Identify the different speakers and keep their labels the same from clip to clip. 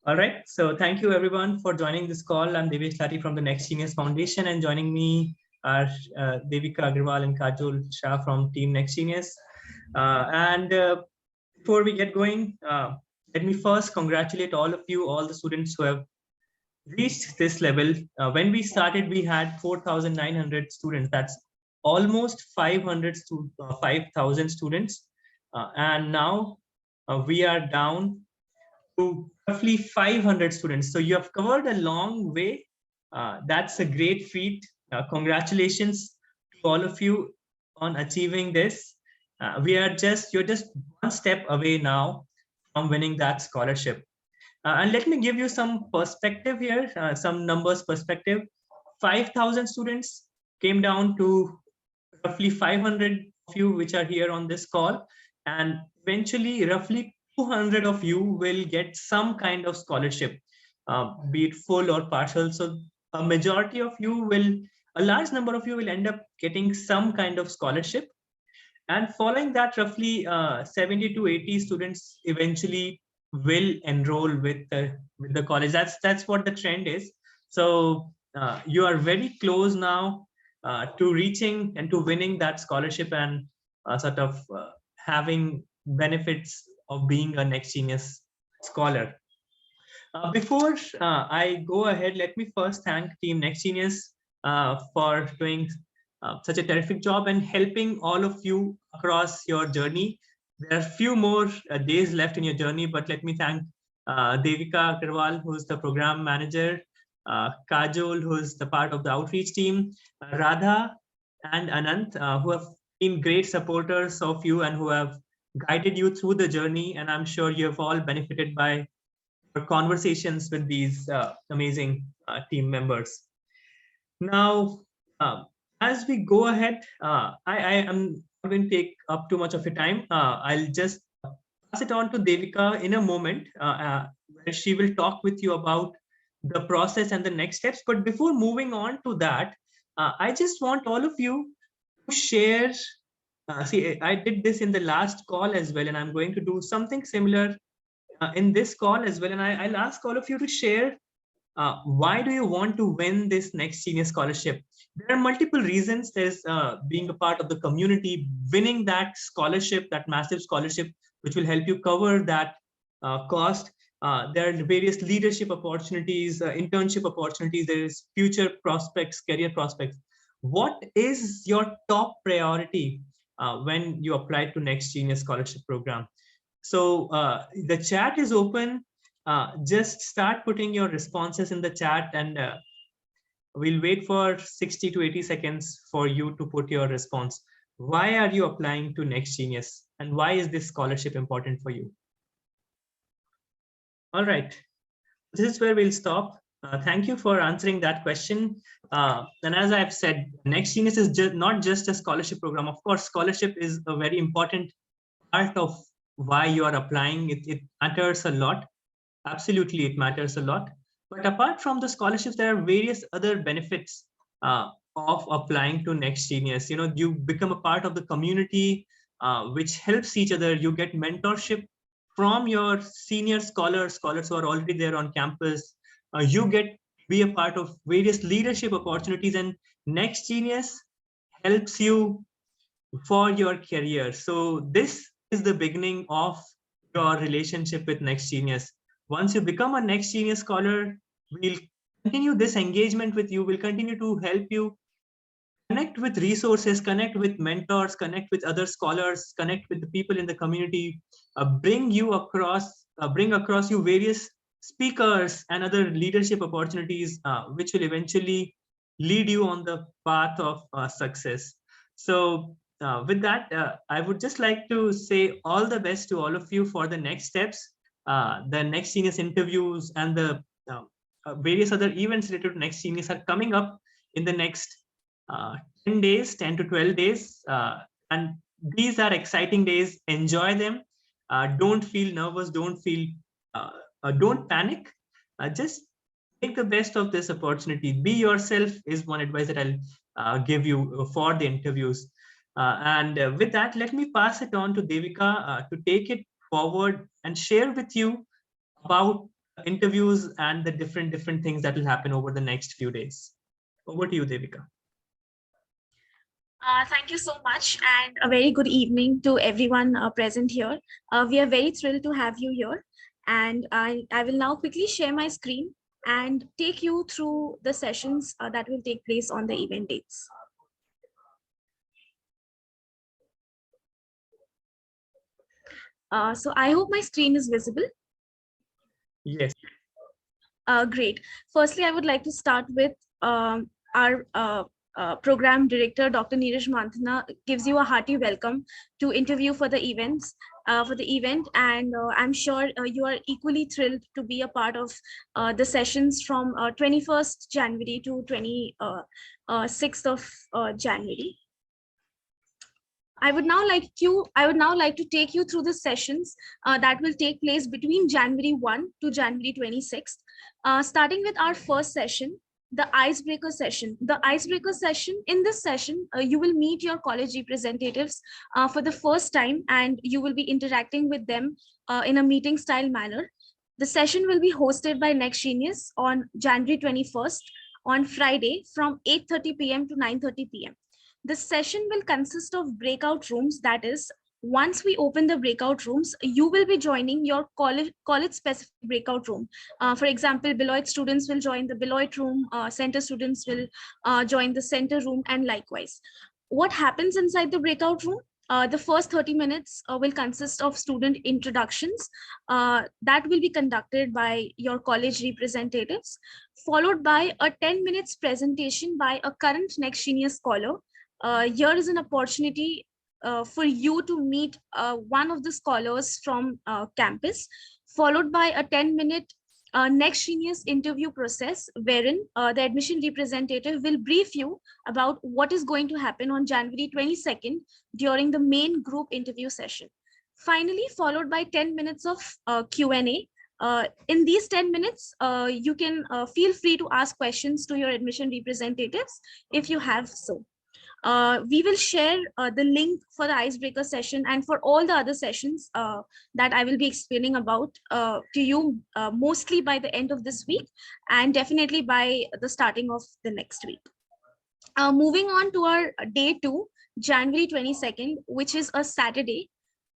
Speaker 1: All right. So thank you everyone for joining this call. I'm Devesh Lati from the Next Genius Foundation, and joining me are Devika Agarwal and Kajol Shah from Team Next Genius. Before we get going, let me first congratulate all of you, all the students who have reached this level. When we started, we had 4,900 students. That's almost 5,000 students. And now we are down to roughly 500 students. So you have covered a long way. That's a great feat. Congratulations to all of you on achieving this. You're just one step away now from winning that scholarship. And let me give you some perspective here, some numbers perspective. 5,000 students came down to roughly 500 of you which are here on this call, and eventually roughly 200 of you will get some kind of scholarship, be it full or partial. So a majority of you will, a large number of you will end up getting some kind of scholarship. And following that, roughly 70 to 80 students eventually will enroll with the college. That's what the trend is. So you are very close now to reaching and to winning that scholarship, and sort of having benefits of being a Next Genius scholar. Before I go ahead, let me first thank Team Next Genius for doing such a terrific job and helping all of you across your journey. There are a few more days left in your journey, but let me thank Devika Agarwal, who's the program manager, Kajol, who's the part of the outreach team, Radha and Anant, who have been great supporters of you and who have guided you through the journey. And I'm sure you have all benefited by your conversations with these amazing team members. Now, as we go ahead, I am not going to take up too much of your time. I'll just pass it on to Devika in a moment, where she will talk with you about the process and the next steps. But before moving on to that, I just want all of you to share. See, I did this in the last call as well, and I'm going to do something similar in this call as well. And I'll ask all of you to share why do you want to win this Next Genius scholarship? There are multiple reasons. There's being a part of the community, winning that scholarship, that massive scholarship, which will help you cover that cost. There are various leadership opportunities, internship opportunities. There is future prospects, career prospects. What is your top priority when you apply to Next Genius scholarship program? So the chat is open. Just start putting your responses in the chat, and we'll wait for 60 to 80 seconds for you to put your response. Why are you applying to Next Genius, and why is this scholarship important for you? All right, this is where we'll stop. Thank you for answering that question. And as I've said, Next Genius is not just a scholarship program. Of course, scholarship is a very important part of why you are applying. It matters a lot. Absolutely, it matters a lot. But apart from the scholarships, there are various other benefits of applying to Next Genius. You know, you become a part of the community, which helps each other. You get mentorship from your senior scholars who are already there on campus. You get be a part of various leadership opportunities, and Next Genius helps you for your career. So this is the beginning of your relationship with Next Genius. Once you become a Next Genius scholar, we'll continue this engagement with you. We'll continue to help you connect with resources, connect with mentors, connect with other scholars, connect with the people in the community, bring across you various speakers and other leadership opportunities, which will eventually lead you on the path of success. So with that, I would just like to say all the best to all of you for the next steps. The Next Genius interviews and the various other events related to Next Genius are coming up in the next 10 days, 10 to 12 days. And these are exciting days. Enjoy them. Don't feel nervous. Don't panic. Just make the best of this opportunity. Be yourself is one advice that I'll give you for the interviews. With that, let me pass it on to Devika to take it forward and share with you about interviews and the different things that will happen over the next few days. Over to you, Devika.
Speaker 2: Thank you so much, and a very good evening to everyone present here. We are very thrilled to have you here, and I will now quickly share my screen and take you through the sessions that will take place on the event dates. So I hope my screen is visible.
Speaker 1: Yes.
Speaker 2: Great. Firstly, I would like to start with our program director, Dr. Neeraj Manthana, gives you a hearty welcome to interview for the events, for the event, and I'm sure you are equally thrilled to be a part of the sessions from 21st January to 26th of January. I would now like to take you through the sessions that will take place between January 1 to January 26th. Starting with our first session, the Icebreaker Session. The Icebreaker Session, in this session, you will meet your college representatives for the first time, and you will be interacting with them in a meeting style manner. The session will be hosted by Next Genius on January 21st on Friday from 8:30 p.m. to 9:30 p.m. The session will consist of breakout rooms. That is, once we open the breakout rooms, you will be joining your college specific breakout room. For example, Beloit students will join the Beloit room, center students will join the center room, and likewise. What happens inside the breakout room? The first 30 minutes will consist of student introductions that will be conducted by your college representatives, followed by a 10 minutes presentation by a current Next Genius scholar. Here is an opportunity for you to meet one of the scholars from campus, followed by a 10-minute Next Genius interview process, wherein the admission representative will brief you about what is going to happen on January 22nd during the main group interview session. Finally, followed by 10 minutes of Q&A. In these 10 minutes, you can feel free to ask questions to your admission representatives if you have so. We will share the link for the Icebreaker session and for all the other sessions that I will be explaining about to you mostly by the end of this week and definitely by the starting of the next week. Moving on to our day 2, January 22nd, which is a Saturday,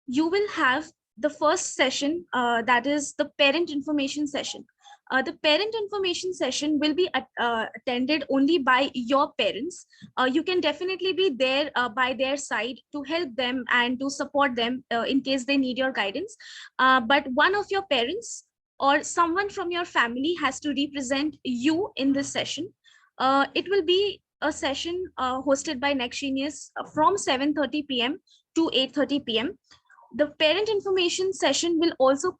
Speaker 2: you will have the first session, that is the parent information session. The parent information session will be attended only by your parents. You can definitely be there by their side to help them and to support them in case they need your guidance. But one of your parents or someone from your family has to represent you in this session. It will be a session hosted by Next Genius from 7:30 p.m. to 8:30 p.m. The parent information session will also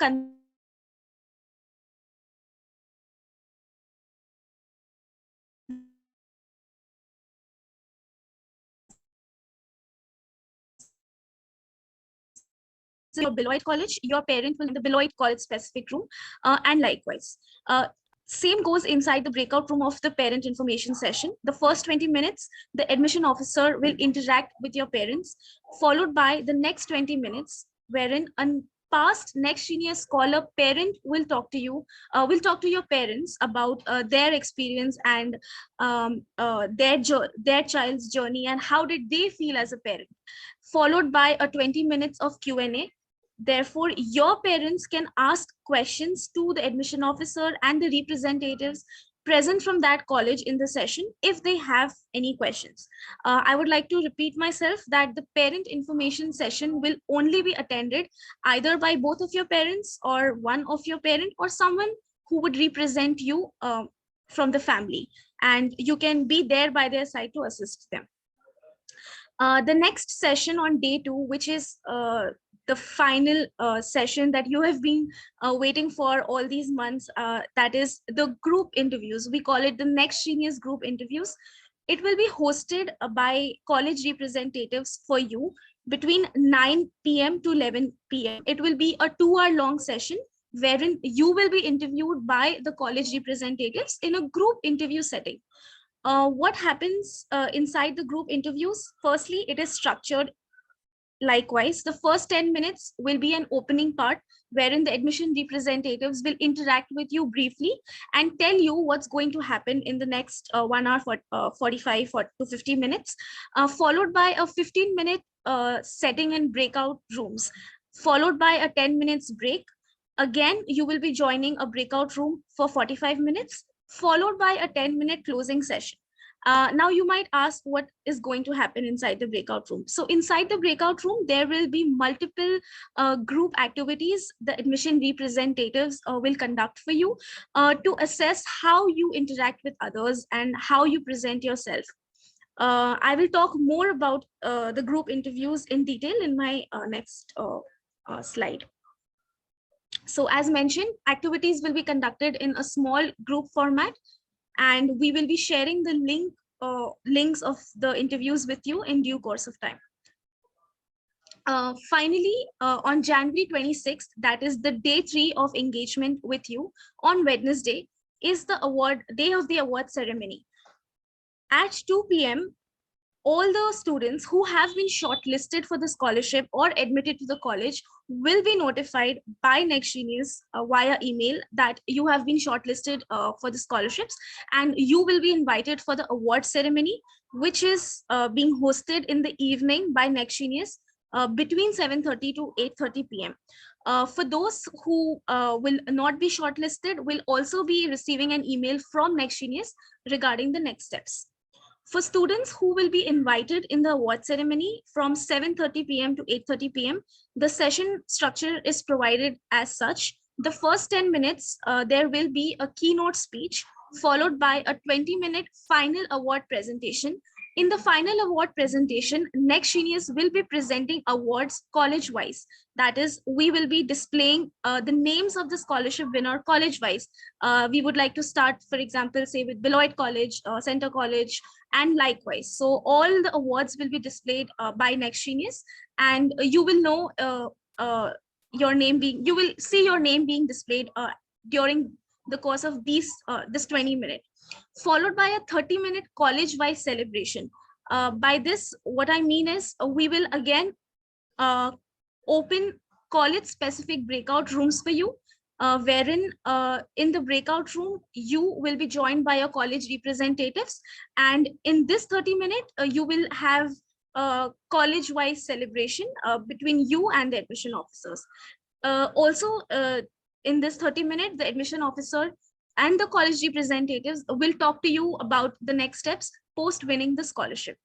Speaker 2: your Beloit College, your parent will in the Beloit College specific room, and likewise. Same goes inside the breakout room of the parent information session. The first 20 minutes, the admission officer will interact with your parents, followed by the next 20 minutes, wherein a past Next Genius scholar parent will talk to you, will talk to your parents about their experience and their child's journey and how did they feel as a parent, followed by a 20 minutes of Q&A. Therefore, your parents can ask questions to the admission officer and the representatives present from that college in the session if they have any questions. I would like to repeat myself that the parent information session will only be attended either by both of your parents or one of your parent or someone who would represent you from the family, and you can be there by their side to assist them. The next session on day 2, which is the final session that you have been waiting for all these months, that is the group interviews. We call it the Next Genius group interviews. It will be hosted by college representatives for you between 9 p.m. to 11 p.m. It will be a 2-hour long session wherein you will be interviewed by the college representatives in a group interview setting. What happens inside the group interviews? Firstly, it is structured likewise, the first 10 minutes will be an opening part wherein the admission representatives will interact with you briefly and tell you what's going to happen in the next 1 hour, 45 to 50 minutes, followed by a 15-minute setting in breakout rooms, followed by a 10 minutes break. Again, you will be joining a breakout room for 45 minutes, followed by a 10-minute closing session. Now you might ask what is going to happen inside the breakout room. So inside the breakout room, there will be multiple group activities the admission representatives will conduct for you to assess how you interact with others and how you present yourself. I will talk more about the group interviews in detail in my next slide. So as mentioned, activities will be conducted in a small group format, and we will be sharing the links of the interviews with you in due course of time. Finally, on January 26th, that is the day 3 of engagement with you, on Wednesday, is the day of the award ceremony. At 2 p.m., all the students who have been shortlisted for the scholarship or admitted to the college will be notified by Next Genius via email that you have been shortlisted for the scholarships, and you will be invited for the award ceremony, which is being hosted in the evening by Next Genius between 7:30 to 8:30 p.m. For those who will not be shortlisted, will also be receiving an email from Next Genius regarding the next steps. For students who will be invited in the award ceremony from 7:30 p.m. to 8:30 p.m., the session structure is provided as such. The first 10 minutes, there will be a keynote speech, followed by a 20-minute final award presentation. In the final award presentation, Next Genius will be presenting awards college-wise. That is, we will be displaying the names of the scholarship winner college-wise. We would like to start, for example, say with Beloit College, Center College, and likewise. So all the awards will be displayed by Next Genius, and you will know you will see your name being displayed during the course of this 20-minute, followed by a 30-minute college-wide celebration. By this, what I mean is we will again open college-specific breakout rooms for you, wherein in the breakout room, you will be joined by your college representatives. And in this 30-minute, you will have a college-wide celebration between you and the admission officers. Also, in this 30-minute, the admission officer and the college representatives will talk to you about the next steps post winning the scholarship.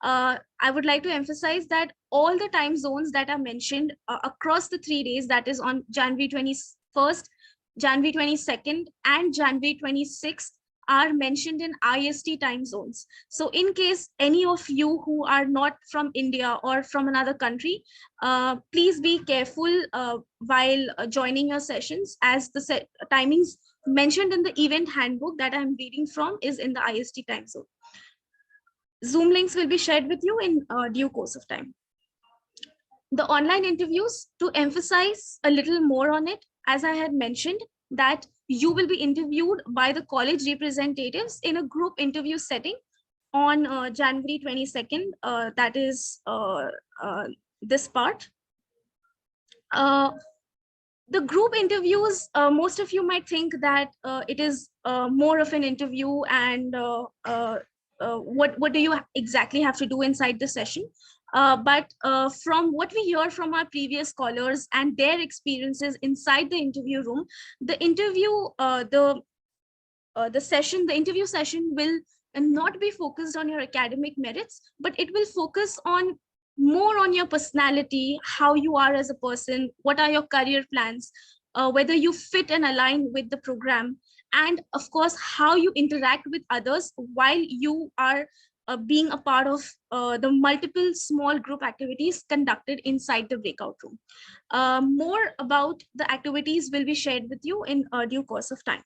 Speaker 2: I would like to emphasize that all the time zones that are mentioned across the 3 days, that is on January 21st, January 22nd, and January 26th, are mentioned in IST time zones. So in case any of you who are not from India or from another country, please be careful while joining your sessions, as the timings mentioned in the event handbook that I'm reading from is in the IST time zone. Zoom links will be shared with you in due course of time. The online interviews, to emphasize a little more on it, as I had mentioned, that you will be interviewed by the college representatives in a group interview setting on January 22nd. That is this part. The group interviews, most of you might think that it is more of an interview, and what do you exactly have to do inside the session? But from what we hear from our previous scholars and their experiences inside the interview room, the interview session will not be focused on your academic merits, but it will focus on more on your personality, how you are as a person, what are your career plans, whether you fit and align with the program, and of course, how you interact with others while you are being a part of the multiple small group activities conducted inside the breakout room. More about the activities will be shared with you in due course of time.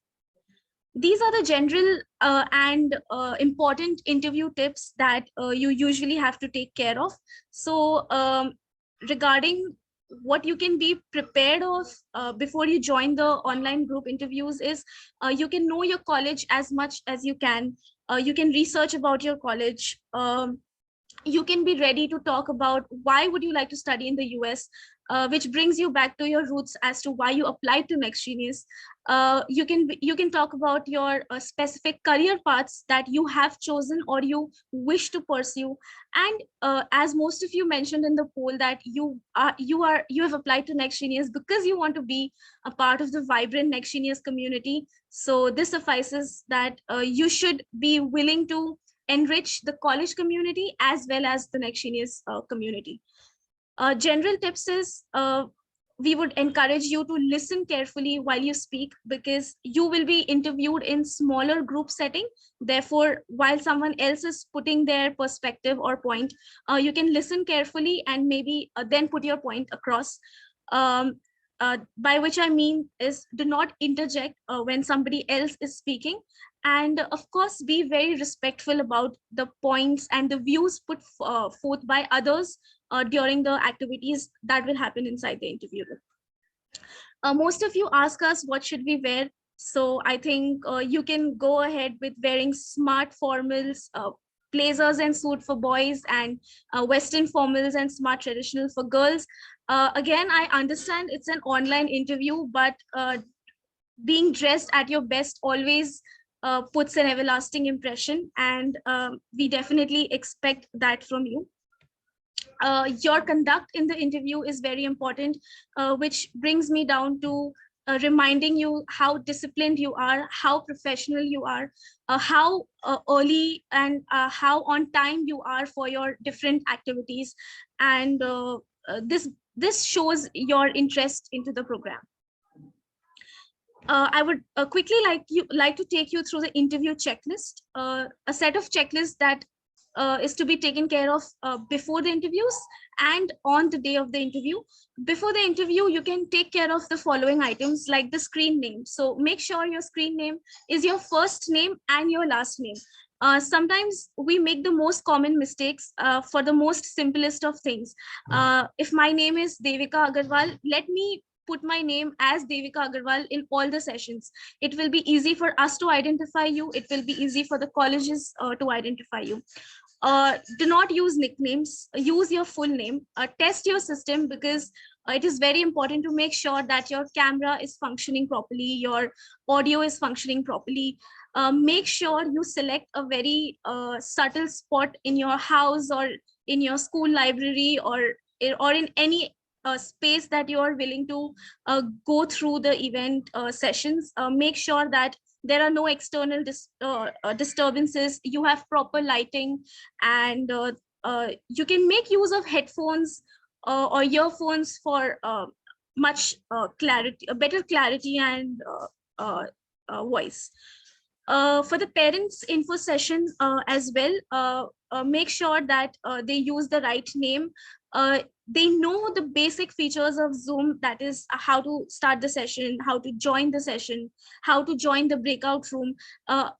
Speaker 2: These are the general and important interview tips that you usually have to take care of. So regarding what you can be prepared of before you join the online group interviews is you can know your college as much as you can. You can research about your college. You can be ready to talk about why would you like to study in the US, which brings you back to your roots as to why you applied to Next Genius. You can talk about your specific career paths that you have chosen or you wish to pursue. And as most of you mentioned in the poll, that you have applied to Next Genius because you want to be a part of the vibrant Next Genius community. So this suffices that you should be willing to enrich the college community as well as the Next Genius community. General tips is, we would encourage you to listen carefully while you speak, because you will be interviewed in smaller group setting. Therefore, while someone else is putting their perspective or point, you can listen carefully and maybe then put your point across. Um, by which I mean is, do not interject when somebody else is speaking. And of course, be very respectful about the points and the views put forth by others during the activities that will happen inside the interview room. Most of you ask us what should we wear. So I think you can go ahead with wearing smart formals, blazers and suit for boys, and Western formals and smart traditional for girls. Again, I understand it's an online interview, but being dressed at your best always puts an everlasting impression, and we definitely expect that from you. Your conduct in the interview is very important, which brings me down to reminding you how disciplined you are, how professional you are, how early and how on time you are for your different activities. And this shows your interest into the program. I would quickly like to take you through the interview checklist, a set of checklists that is to be taken care of before the interviews and on the day of the interview. Before the interview, you can take care of the following items, like the screen name. So make sure your screen name is your first name and your last name. Sometimes we make the most common mistakes for the most simplest of things. If my name is Devika Agarwal, let me put my name as Devika Agarwal in all the sessions. It will be easy for us to identify you. It will be easy for the colleges to identify you. Do not use nicknames, use your full name. Test your system, because it is very important to make sure that your camera is functioning properly, your audio is functioning properly. Make sure you select a very subtle spot in your house or in your school library, or in any space that you are willing to go through the event sessions. Make sure that there are no external disturbances, you have proper lighting, and you can make use of headphones or earphones for much clarity, better clarity and voice. For the parents info session as well, make sure that they use the right name. They know the basic features of Zoom, that is how to start the session, how to join the session, how to join the breakout room.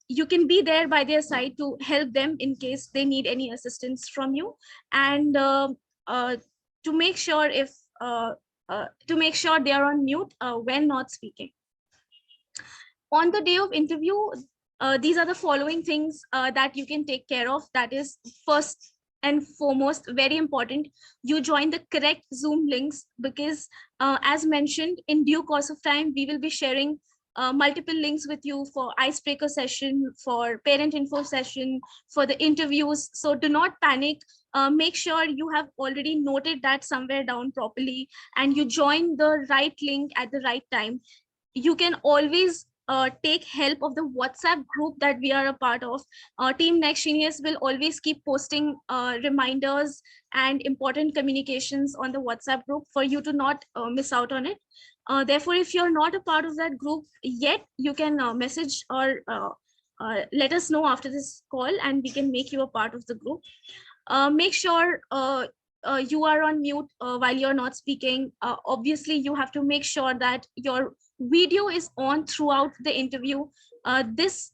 Speaker 2: You can be there by their side to help them in case they need any assistance from you. And to make sure if to make sure they are on mute when not speaking. On the day of interview, these are the following things that you can take care of. That is, first and foremost, very important, you join the correct Zoom links, because as mentioned, in due course of time, we will be sharing multiple links with you for icebreaker session, for parent info session, for the interviews. So do not panic. Make sure you have already noted that somewhere down properly, and you join the right link at the right time. You can always take help of the WhatsApp group that we are a part of. Team Next Genius will always keep posting reminders and important communications on the WhatsApp group for you to not miss out on it. Therefore, if you're not a part of that group yet, you can message or let us know after this call, and we can make you a part of the group. Make sure you are on mute while you're not speaking. Obviously, you have to make sure that your video is on throughout the interview. This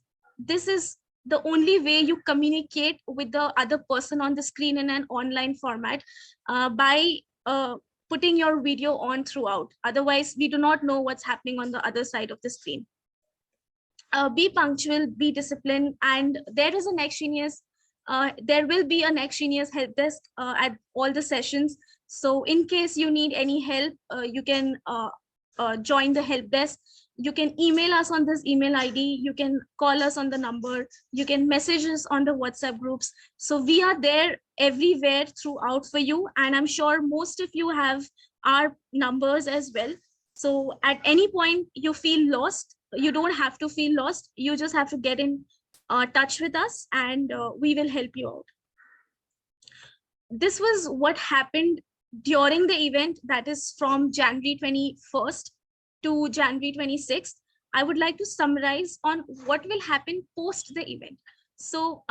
Speaker 2: is the only way you communicate with the other person on the screen in an online format, by putting your video on throughout. Otherwise, we do not know what's happening on the other side of the screen. Be punctual, be disciplined, and there is a Next Genius There will be a Next Genius help desk at all the sessions. So in case you need any help, you can join the help desk. You can email us on this email ID. You can call us on the number. You can message us on the WhatsApp groups. So we are there everywhere throughout for you. And I'm sure most of you have our numbers as well. So at any point you feel lost, you don't have to feel lost. You just have to get in touch with us, and we will help you out. This was what happened during the event, that is from January 21st to January 26th. I would like to summarize on what will happen post the event. So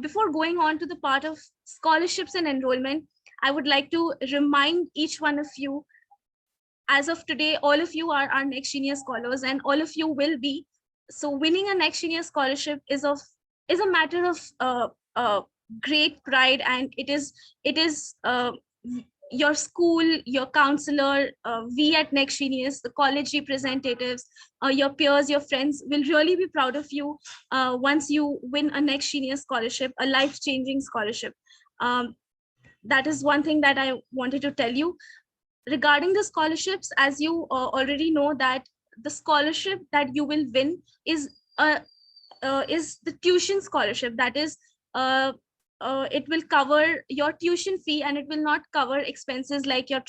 Speaker 2: before going on to the part of scholarships and enrollment, I would like to remind each one of you, as of today, all of you are our Next Genius scholars, and all of you will be. So winning a Next Genius scholarship is a matter of great pride, and it is your school, your counselor, we at Next Genius, the college representatives, your peers, your friends will really be proud of you once you win a Next Genius scholarship, a life-changing scholarship. That is one thing that I wanted to tell you. Regarding the scholarships, as you already know, that the scholarship that you will win is the tuition scholarship. That is, it will cover your tuition fee, and it will not cover expenses like your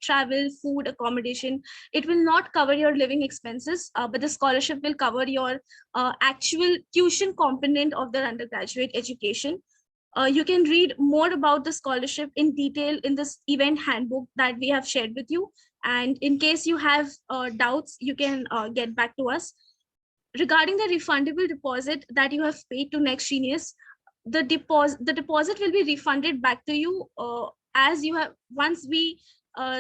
Speaker 2: travel, food, accommodation. It will not cover your living expenses, but the scholarship will cover your actual tuition component of the undergraduate education. You can read more about the scholarship in detail in this event handbook that we have shared with you. And in case you have doubts, you can get back to us. Regarding the refundable deposit that you have paid to Next Genius, the deposit will be refunded back to you as you have, once we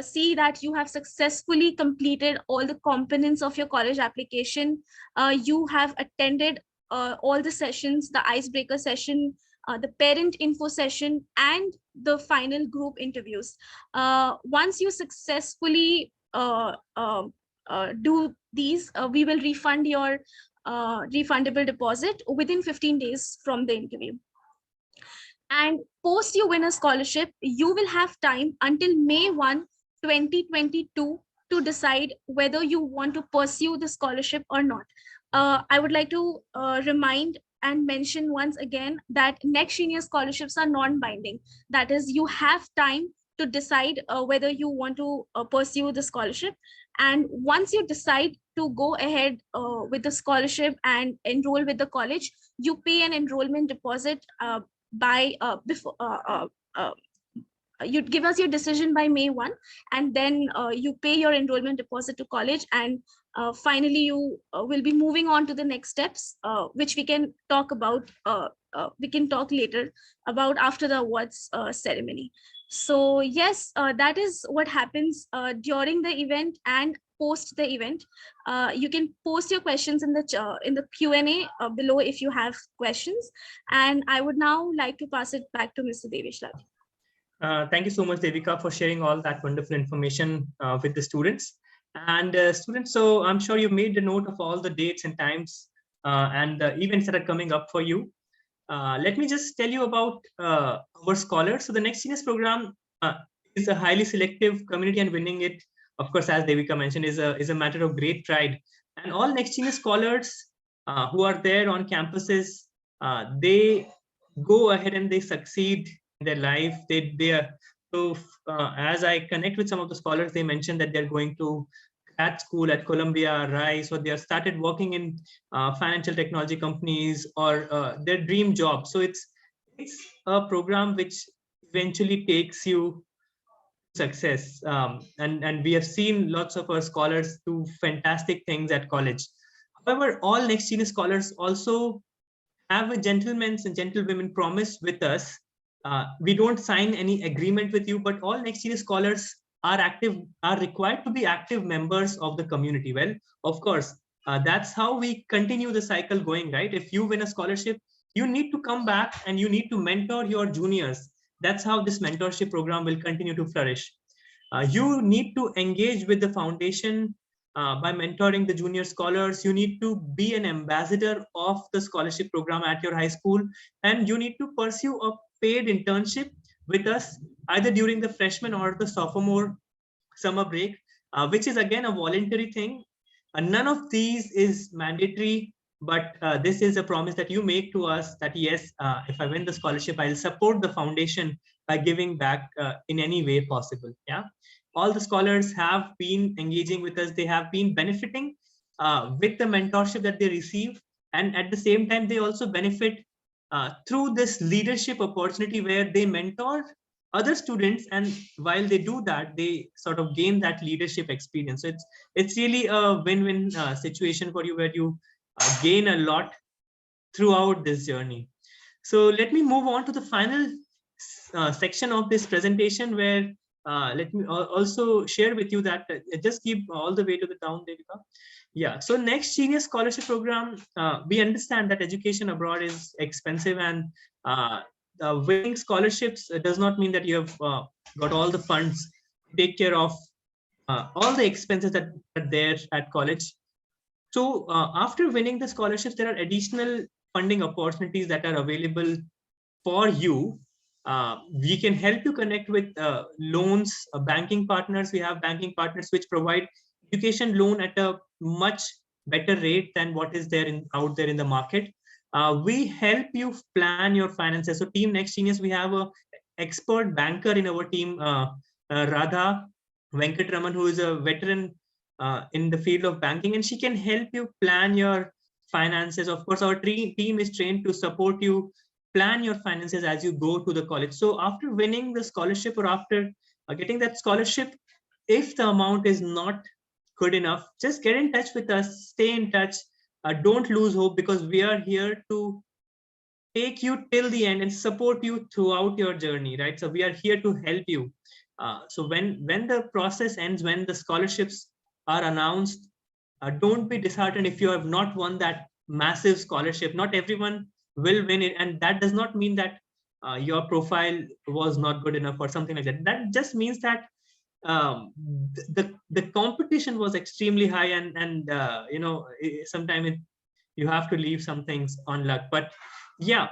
Speaker 2: see that you have successfully completed all the components of your college application. You have attended all the sessions, the icebreaker session, the parent info session, and the final group interviews. Once you successfully do these, we will refund your refundable deposit within 15 days from the interview. And post you win a scholarship, you will have time until May 1, 2022 to decide whether you want to pursue the scholarship or not. I would like to remind and mention once again that Next Genius scholarships are non-binding. That is, you have time to decide whether you want to pursue the scholarship. And once you decide to go ahead with the scholarship and enroll with the college, you pay an enrollment deposit you'd give us your decision by May 1, and then you pay your enrollment deposit to college, and finally you will be moving on to the next steps, which we can talk about. We can talk later about after the awards ceremony. So yes, that is what happens during the event and post the event. You can post your questions in the Q&A below if you have questions. And I would now like to pass it back to Mr. Devesh Rathi.
Speaker 1: Thank you so much, Devika, for sharing all that wonderful information with the students. And students, so I'm sure you made a note of all the dates and times and the events that are coming up for you. Let me just tell you about our scholars. So the Next Genius program is a highly selective community, and winning it, of course, as Devika mentioned, is a matter of great pride. And all Next Genius scholars who are there on campuses, they go ahead and they succeed in their life. They are so as I connect with some of the scholars, they mentioned that they're going to grad school at Columbia, Rice, or they have started working in financial technology companies, or their dream job. So it's a program which eventually takes you to success. And we have seen lots of our scholars do fantastic things at college. However, all Next Genius scholars also have a gentleman's and gentlewomen promise with us. We don't sign any agreement with you, but all Next Genius scholars are required to be active members of the community. Well, of course, that's how we continue the cycle going, right? If you win a scholarship, you need to come back and you need to mentor your juniors. That's how this mentorship program will continue to flourish. You need to engage with the foundation by mentoring the junior scholars. You need to be an ambassador of the scholarship program at your high school, and you need to pursue a paid internship with us either during the freshman or the sophomore summer break, which is again a voluntary thing. None of these is mandatory, but this is a promise that you make to us that yes, if I win the scholarship, I'll support the foundation by giving back in any way possible. Yeah, all the scholars have been engaging with us. They have been benefiting with the mentorship that they receive, and at the same time, they also benefit through this leadership opportunity where they mentor other students, and while they do that, they sort of gain that leadership experience. So it's really a win-win situation for you, where you gain a lot throughout this journey. So let me move on to the final section of this presentation, where let me also share with you that just keep all the way to the down, Devika. Yeah, so next genius scholarship program, we understand that education abroad is expensive, and winning scholarships does not mean that you have got all the funds to take care of all the expenses that are there at college. So after winning the scholarships, there are additional funding opportunities that are available for you. We can help you connect with loans, banking partners. We have banking partners which provide education loan at a much better rate than what is there out there in the market. We help you plan your finances. So team Next Genius, we have a expert banker in our team, Radha Venkatraman, who is a veteran in the field of banking, and she can help you plan your finances. Of course, our team is trained to support you plan your finances as you go to the college. So after winning the scholarship, or after getting that scholarship, if the amount is not good enough, just get in touch with us, stay in touch. Don't lose hope, because we are here to take you till the end and support you throughout your journey, right? So we are here to help you. So when the process ends, when the scholarships are announced, don't be disheartened if you have not won that massive scholarship. Not everyone will win it, and that does not mean that your profile was not good enough or something like that. That just means that the competition was extremely high, and sometimes you have to leave some things on luck. But yeah,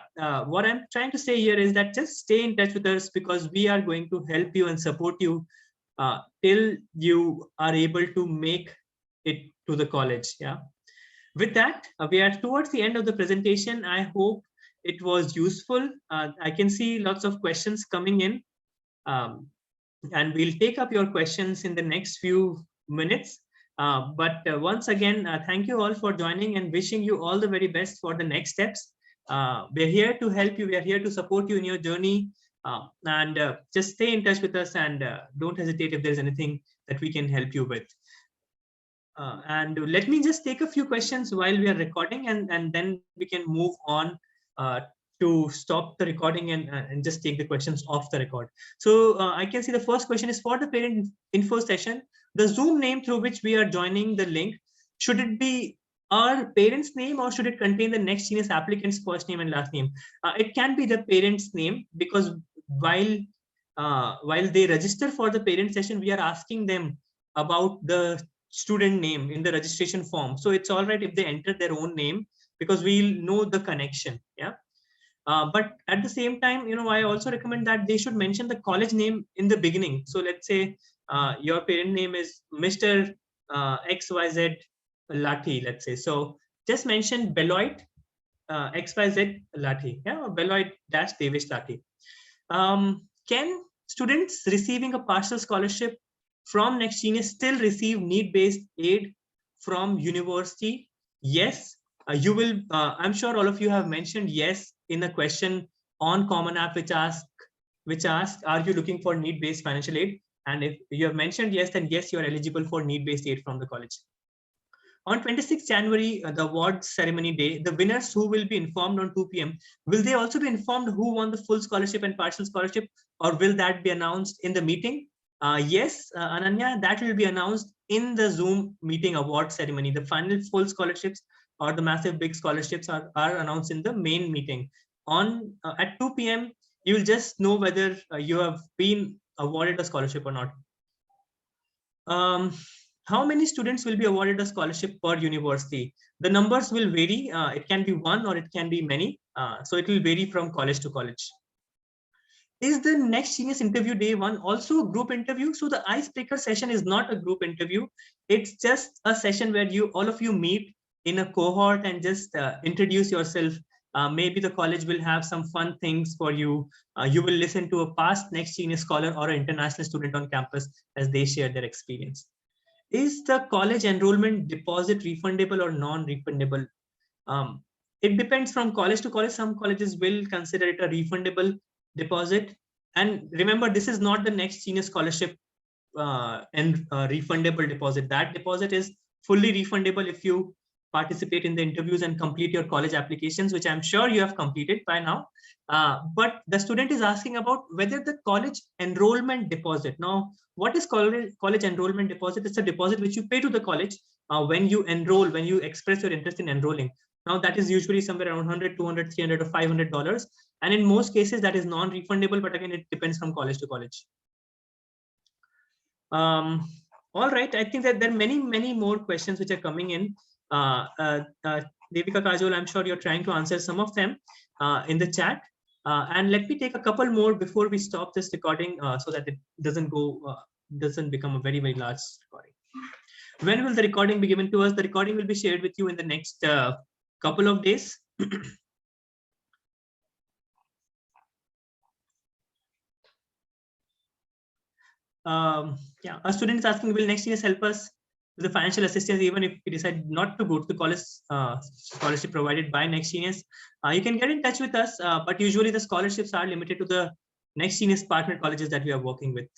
Speaker 1: what I'm trying to say here is that just stay in touch with us, because we are going to help you and support you till you are able to make it to the college. Yeah, with that, we are towards the end of the presentation. I hope it was useful. I can see lots of questions coming in, um, and we'll take up your questions in the next few minutes. But once again, thank you all for joining, and wishing you all the very best for the next steps. We're here to help you. We are here to support you in your journey. And just stay in touch with us, and don't hesitate if there's anything that we can help you with. And let me just take a few questions while we are recording, and then we can move on to stop the recording, and just take the questions off the record. So I can see the first question is, for the parent info session, the Zoom name through which we are joining the link, should it be our parent's name, or should it contain the Next Genius applicant's first name and last name? It can be the parent's name, because while they register for the parent session, we are asking them about the student name in the registration form. So it's all right if they enter their own name, because we'll know the connection. Yeah. But at the same time, I also recommend that they should mention the college name in the beginning. So let's say your parent name is Mr. XYZ Lathi, let's say. So just mention Beloit XYZ Lathi, yeah, or Beloit dash Devish Lathi. Can students receiving a partial scholarship from Next Genius still receive need-based aid from university? Yes, you will. I'm sure all of you have mentioned yes in a question on Common App, which asks, are you looking for need-based financial aid? And if you have mentioned yes, then yes, you are eligible for need-based aid from the college. On 26th January, the award ceremony day, the winners who will be informed on 2 p.m. Will they also be informed who won the full scholarship and partial scholarship, or will that be announced in the meeting? Yes, Ananya, that will be announced in the Zoom meeting award ceremony. The final full scholarships or the massive big scholarships are announced in the main meeting. On at 2 p.m., you will just know whether you have been awarded a scholarship or not. how many students will be awarded a scholarship per university? The numbers will vary. It can be one or it can be many. So it will vary from college to college. Is the next genius interview day one also a group interview? So the icebreaker session is not a group interview. It's just a session where all of you meet in a cohort and just introduce yourself. Maybe the college will have some fun things for you. You will listen to a past next genius scholar or an international student on campus as they share their experience. Is the college enrollment deposit refundable or non-refundable? Um, it depends from college to college. Some colleges will consider it a refundable deposit. And remember, this is not the next genius scholarship and refundable deposit. That deposit is fully refundable if you participate in the interviews and complete your college applications, which I'm sure you have completed by now. But the student is asking about whether the college enrollment deposit. Now, what is college enrollment deposit? It's a deposit which you pay to the college when you enroll, when you express your interest in enrolling. Now, that is usually somewhere around 100, 200, 300, or $500. And in most cases, that is non-refundable. But again, it depends from college to college. All right, I think that there are many more questions which are coming in. Devika, Kajol, I'm sure you're trying to answer some of them in the chat. And let me take a couple more before we stop this recording so that it doesn't become a very large recording. When will the recording be given to us? The recording will be shared with you in the next couple of days. Yeah, a student is asking, will next year help us with the financial assistance even if we decide not to go to the college scholarship provided by Next Genius? You can get in touch with us, but usually the scholarships are limited to the Next Genius partner colleges that we are working with.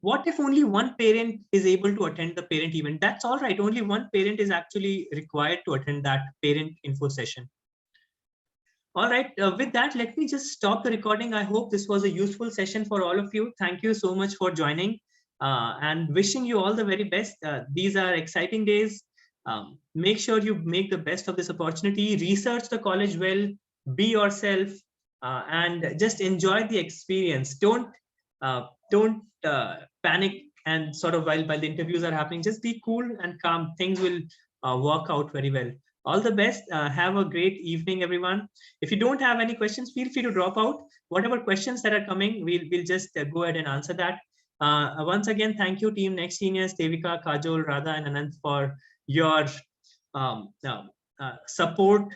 Speaker 1: What if only one parent is able to attend the parent event? That's all right. Only one parent is actually required to attend that parent info session. All right, with that, let me just stop the recording. I hope this was a useful session for all of you. Thank you so much for joining and wishing you all the very best. These are exciting days. Make sure you make the best of this opportunity. Research the college well, be yourself, and just enjoy the experience. Don't panic and sort of while the interviews are happening, just be cool and calm. Things will work out very well. All the best. Have a great evening, everyone. If you don't have any questions, feel free to drop out. Whatever questions that are coming, we'll just go ahead and answer that. Once again, thank you, team Next Genius, Devika, Kajol, Radha, and Anand for your support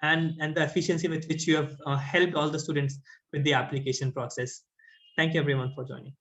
Speaker 1: and the efficiency with which you have helped all the students with the application process. Thank you, everyone, for joining.